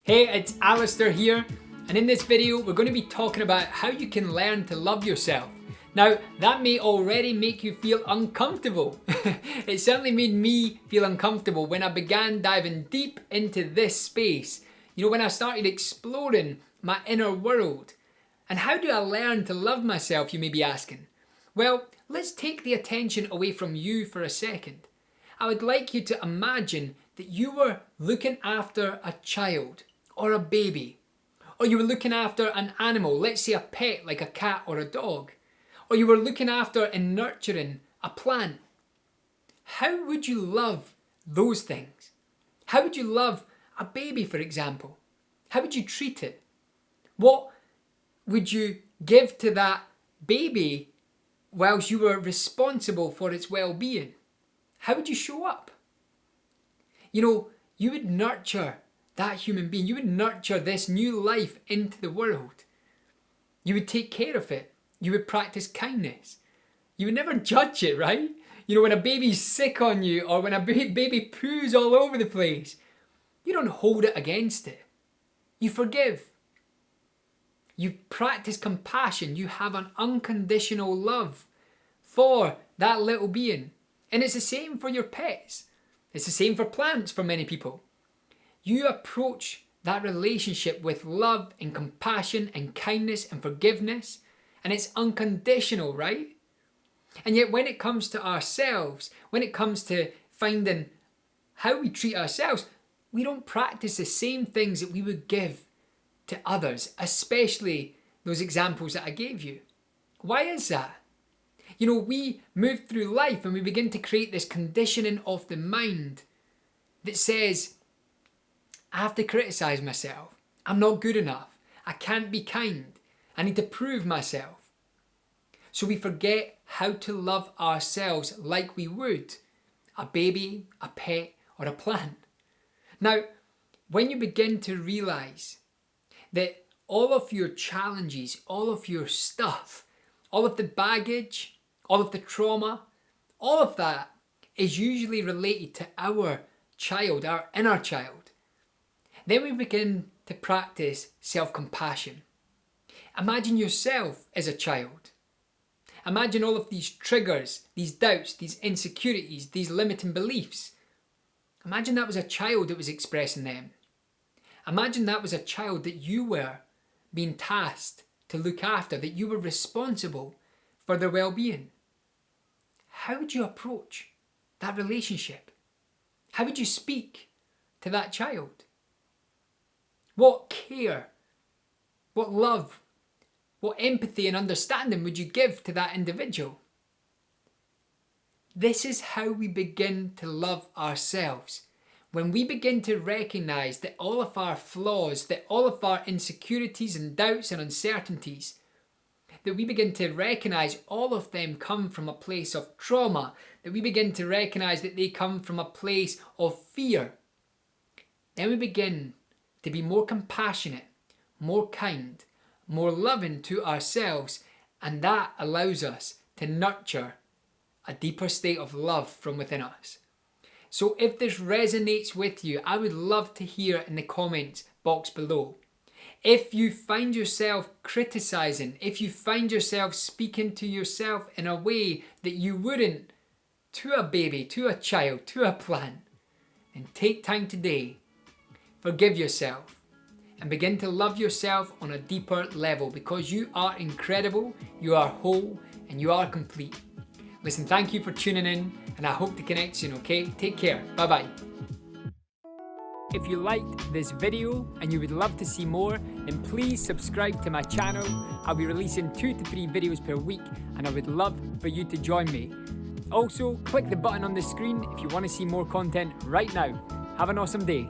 Hey, it's Alister here, and in this video we're going to be talking about how you can learn to love yourself. Now, that may already make you feel uncomfortable. It certainly made me feel uncomfortable when I began diving deep into this space. You know, when I started exploring my inner world. And how do I learn to love myself, you may be asking? Well, let's take the attention away from you for a second. I would like you to imagine that you were looking after a child or a baby, or you were looking after an animal, let's say a pet like a cat or a dog, or you were looking after and nurturing a plant. How would you love those things? How would you love a baby, for example? How would you treat it? What would you give to that baby whilst you were responsible for its well-being? How would you show up? You know, you would nurture that human being. You would nurture this new life into the world. You would take care of it. You would practice kindness. You would never judge it, right? You know, when a baby's sick on you or when a baby poos all over the place, you don't hold it against it. You forgive. You practice compassion. You have an unconditional love for that little being. And it's the same for your pets. It's the same for plants for many people. You approach that relationship with love and compassion and kindness and forgiveness, and it's unconditional, right? And yet when it comes to ourselves, when it comes to finding how we treat ourselves, we don't practice the same things that we would give to others, especially those examples that I gave you. Why is that? You know, we move through life and we begin to create this conditioning of the mind that says, I have to criticize myself. I'm not good enough. I can't be kind. I need to prove myself. So we forget how to love ourselves like we would a baby, a pet, or a plant. Now, when you begin to realize that all of your challenges, all of your stuff, all of the baggage, all of the trauma, all of that is usually related to our child, our inner child. Then we begin to practice self-compassion. Imagine yourself as a child. Imagine all of these triggers, these doubts, these insecurities, these limiting beliefs. Imagine that was a child that was expressing them. Imagine that was a child that you were being tasked to look after, that you were responsible for their well-being. How would you approach that relationship? How would you speak to that child? What care, what love, what empathy and understanding would you give to that individual? This is how we begin to love ourselves. When we begin to recognize that all of our flaws, that all of our insecurities and doubts and uncertainties, that we begin to recognize all of them come from a place of trauma, that we begin to recognize that they come from a place of fear, then we begin to be more compassionate, more kind, more loving to ourselves, and that allows us to nurture a deeper state of love from within us. So if this resonates with you, I would love to hear in the comments box below. If you find yourself criticizing, if you find yourself speaking to yourself in a way that you wouldn't to a baby, to a child, to a plant, then take time today, forgive yourself, and begin to love yourself on a deeper level, because you are incredible, you are whole, and you are complete. Listen, thank you for tuning in, and I hope to connect soon, okay? Take care. Bye-bye. If you liked this video and you would love to see more, then please subscribe to my channel. I'll be releasing 2 to 3 videos per week, and I would love for you to join me. Also, click the button on the screen if you want to see more content right now. Have an awesome day.